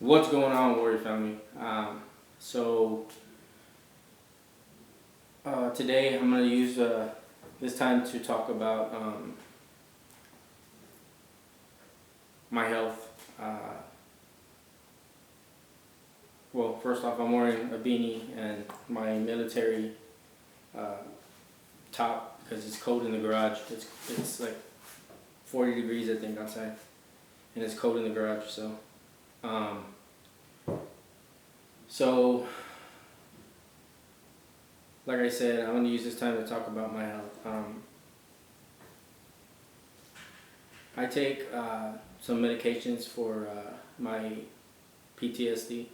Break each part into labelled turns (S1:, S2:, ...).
S1: What's going on, Warrior Family? So today I'm going to use this time to talk about my health. Well, first off, I'm wearing a beanie and my military top because it's cold in the garage. It's like 40 degrees, I think, outside, and it's cold in the garage. So, like I said, I'm going to use this time to talk about my health. I take some medications for my PTSD.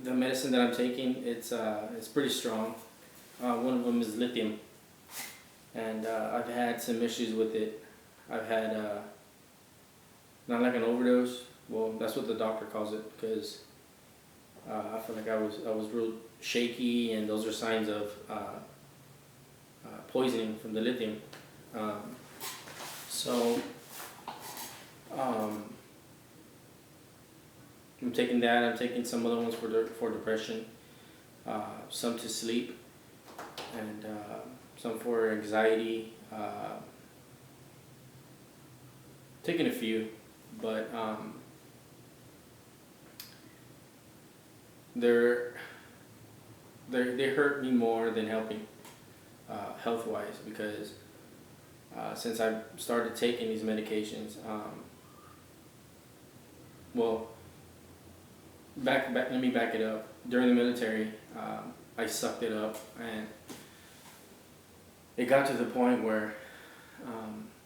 S1: The medicine that I'm taking, it's pretty strong. One of them is lithium, and I've had some issues with it. I've had not like an overdose. Well, that's what the doctor calls it, because I feel like I was real shaky, and those are signs of poisoning from the lithium. So I'm taking that. I'm taking some other ones for depression, some to sleep, and some for anxiety. Taking a few, but they hurt me more than helping health-wise, because since I started taking these medications, well, let me back it up. During the military, I sucked it up, and it got to the point where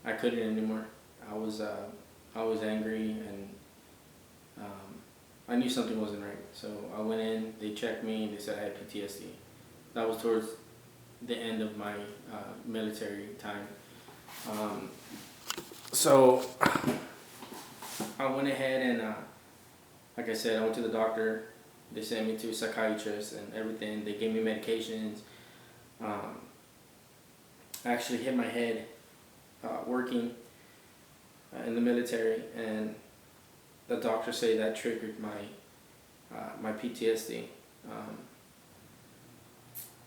S1: I couldn't anymore. I was angry, and I knew something wasn't right. So I went in, they checked me, and they said I had PTSD. That was towards the end of my military time. So I went ahead and, like I said, I went to the doctor. They sent me to a psychiatrist and everything. They gave me medications. I actually hit my head working in the military, and the doctor said that triggered my PTSD.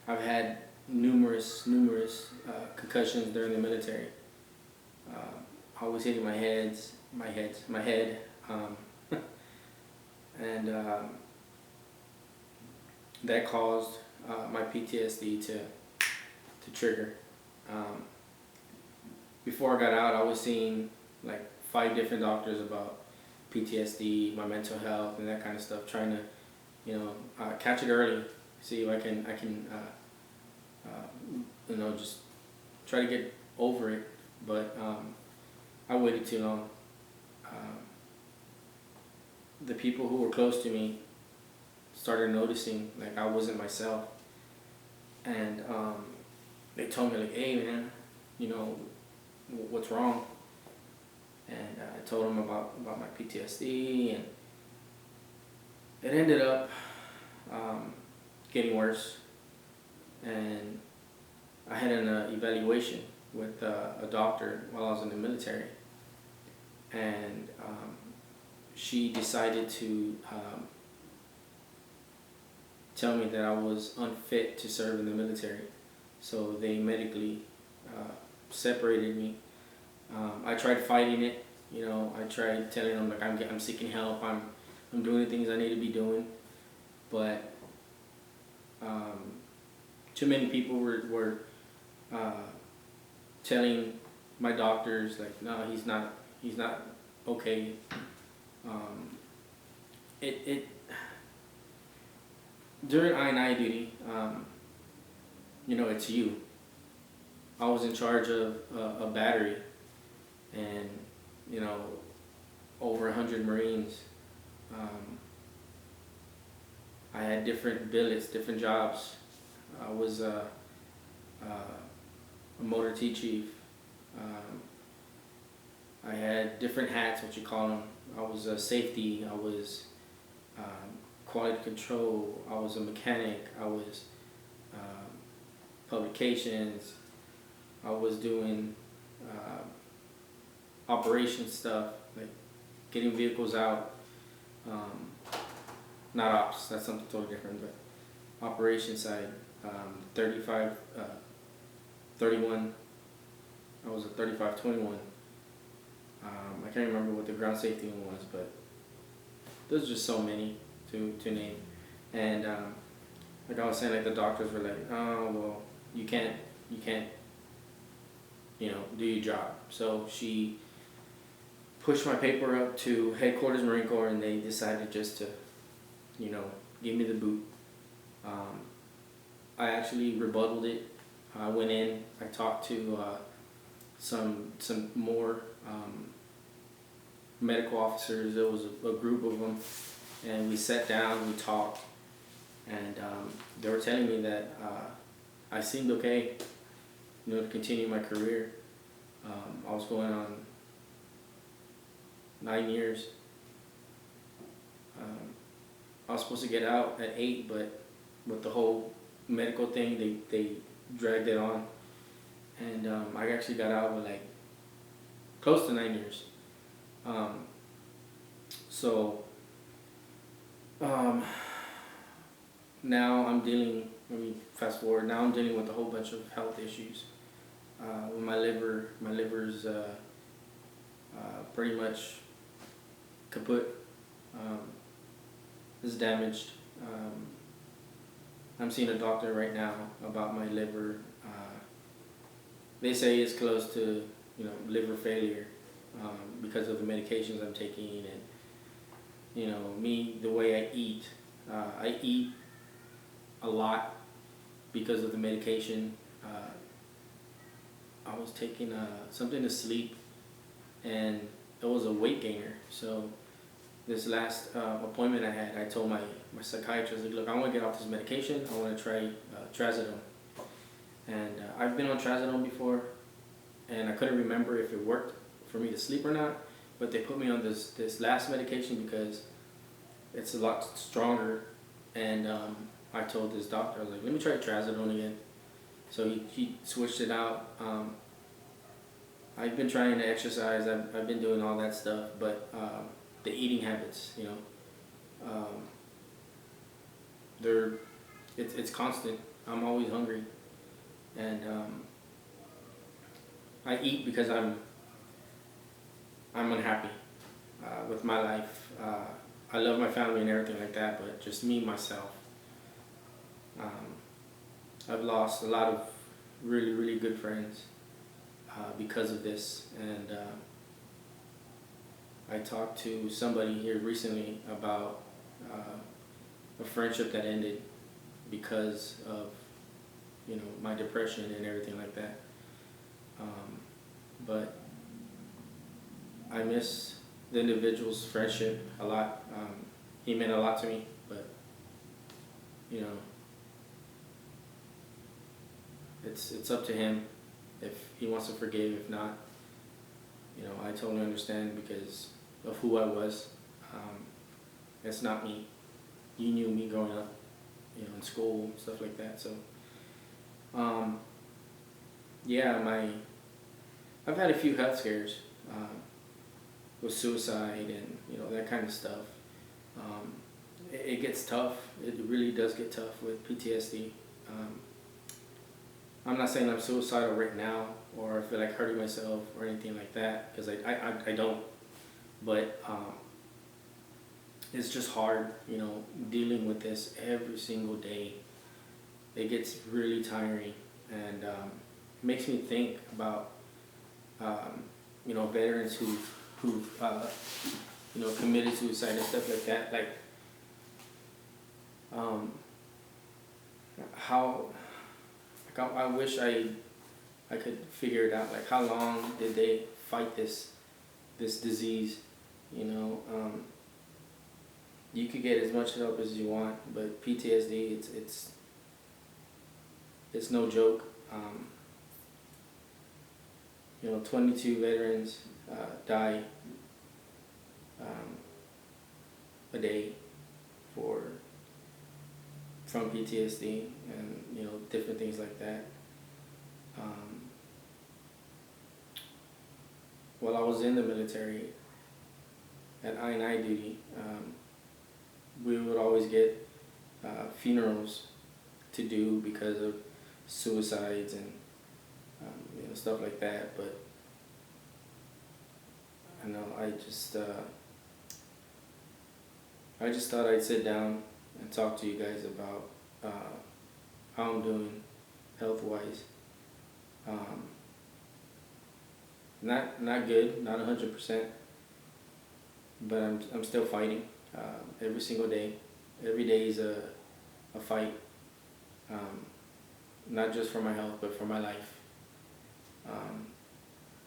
S1: I've had numerous concussions during the military. I was hitting my head, and that caused my PTSD to trigger. Before I got out, I was seeing like 5 different doctors about PTSD, my mental health, and that kind of stuff, trying to, catch it early, see if I can, just try to get over it. But I waited too long. The people who were close to me started noticing like I wasn't myself, and they told me like, "Hey man, what's wrong?" And I told them about my PTSD, and it ended up getting worse. And I had an evaluation with a doctor while I was in the military, and she decided to tell me that I was unfit to serve in the military. So they medically separated me. I tried fighting it. I tried telling them like I'm seeking help. I'm doing the things I need to be doing, but too many people were telling my doctors like, no, he's not okay. During I&I duty, it's you. I was in charge of a battery, and over 100 Marines. I had different billets, different jobs. I was a motor T chief. I had different hats, what you call them. I was a safety. I was quality control. I was a mechanic. I was publications. I was doing operation stuff, like getting vehicles out. Um, Not ops, that's something totally different, but operation side, 35, 31, I was a 3521. I can't remember what the ground safety one was, but there's just so many to name. And like I was saying, like the doctors were like, oh, well, you can't, do your job. So she pushed my paper up to headquarters Marine Corps, and they decided just to, give me the boot. I actually rebutted it. I went in, I talked to some more medical officers. There was a group of them, and we sat down, we talked, and they were telling me that I seemed okay, to continue my career. I was going on 9 years. I was supposed to get out at 8, but with the whole medical thing, they dragged it on, and I actually got out with like close to 9 years. So now I'm dealing. Let me fast forward. Now I'm dealing with a whole bunch of health issues. With my liver's pretty much kaput. Is damaged. I'm seeing a doctor right now about my liver. They say it's close to liver failure because of the medications I'm taking, and me, the way I eat a lot because of the medication. I was taking something to sleep, and it was a weight gainer. So this last appointment I had, I told my psychiatrist, like, look, I want to get off this medication. I want to try trazodone. And I've been on trazodone before, and I couldn't remember if it worked for me to sleep or not. But they put me on this last medication because it's a lot stronger. And I told this doctor, I was like, let me try trazodone again. So he switched it out. I've been trying to exercise. I've been doing all that stuff, but the eating habits, it's constant. I'm always hungry, and I eat because I'm unhappy with my life. I love my family and everything like that, but just me, myself. I've lost a lot of really, really good friends because of this, and I talked to somebody here recently about a friendship that ended because of my depression and everything like that. But I miss the individual's friendship a lot. He meant a lot to me, but it's up to him if he wants to forgive. If not, I totally understand because of who I was. It's not me. You knew me growing up, in school, stuff like that. So, yeah, I've had a few health scares with suicide and that kind of stuff. It gets tough. It really does get tough with PTSD. I'm not saying I'm suicidal right now or I feel like hurting myself or anything like that, because I don't. But it's just hard, dealing with this every single day. It gets really tiring, and makes me think about veterans who've committed suicide and stuff like that. Like how I wish I could figure it out. Like, how long did they fight this disease? You could get as much help as you want, but PTSD, it's no joke. 22 veterans die a day from PTSD and different things like that. while I was in the military at I&I duty, we would always get funerals to do because of suicides and stuff like that. But I know I just thought I'd sit down and talk to you guys about how I'm doing health wise. Not good, not 100%, but I'm still fighting every single day. Every day is a fight, not just for my health, but for my life.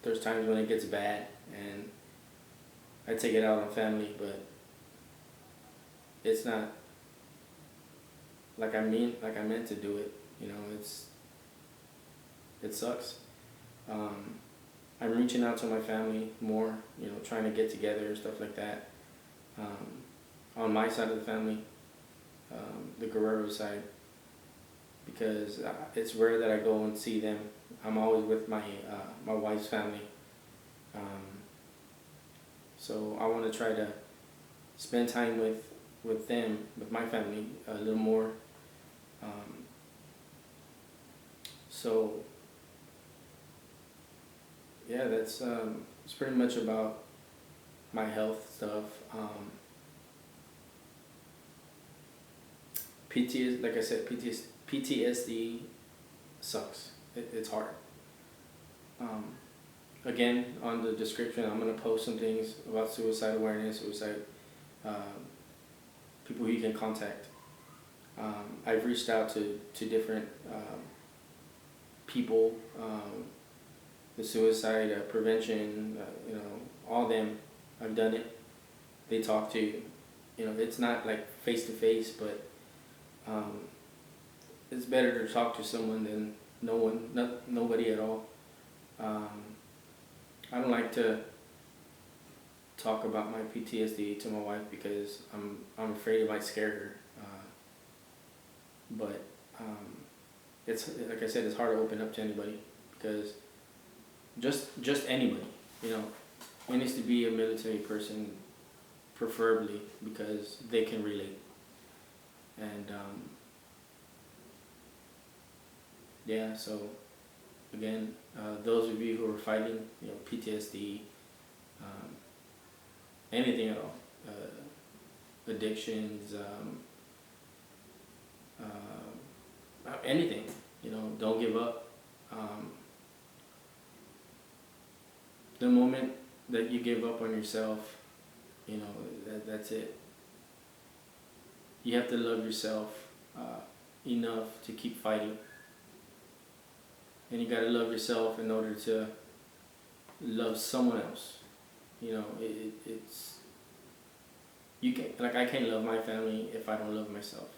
S1: There's times when it gets bad, and I take it out on family, but it's not like I meant to do it. It sucks. I'm reaching out to my family more, trying to get together and stuff like that. On my side of the family, the Guerrero side, because it's rare that I go and see them. I'm always with my wife's family. So I want to try to spend time with them, with my family, a little more. So yeah, that's it's pretty much about my health stuff. Like I said, PTSD sucks. It's hard. Again, on the description, I'm gonna post some things about suicide awareness, people who you can contact. I've reached out to different people, the suicide prevention, all them. I've done it. They talk to you. It's not like face to face, but it's better to talk to someone than nobody at all. I don't like to talk about my PTSD to my wife because I'm afraid it might scare her. But it's like I said, it's hard to open up to anybody because just anybody, it needs to be a military person, preferably, because they can relate. And yeah, so again, those of you who are fighting, PTSD, anything at all, addictions, anything, don't give up. The moment that you give up on yourself, that's it. You have to love yourself enough to keep fighting. And you gotta love yourself in order to love someone else. It's you can I can't love my family if I don't love myself.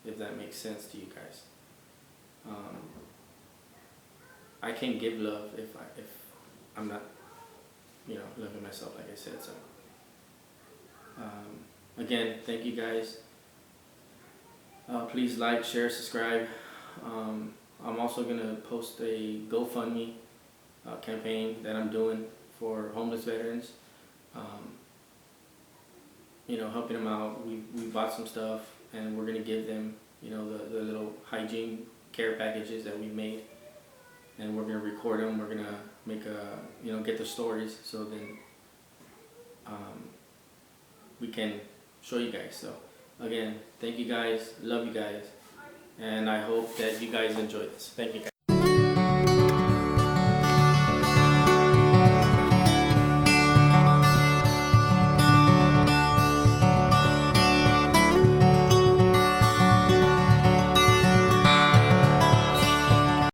S1: If that makes sense to you guys. I can't give love if I'm not, loving myself, like I said. So again, thank you guys. Please like, share, subscribe. I'm also gonna post a GoFundMe campaign that I'm doing for homeless veterans. Helping them out. We bought some stuff and we're gonna give them, the little hygiene care packages that we made, and we're gonna record them. We're gonna make get the stories so then we can show you guys. So again, thank you guys. Love you guys. And I hope that you guys enjoy this. Thank you guys.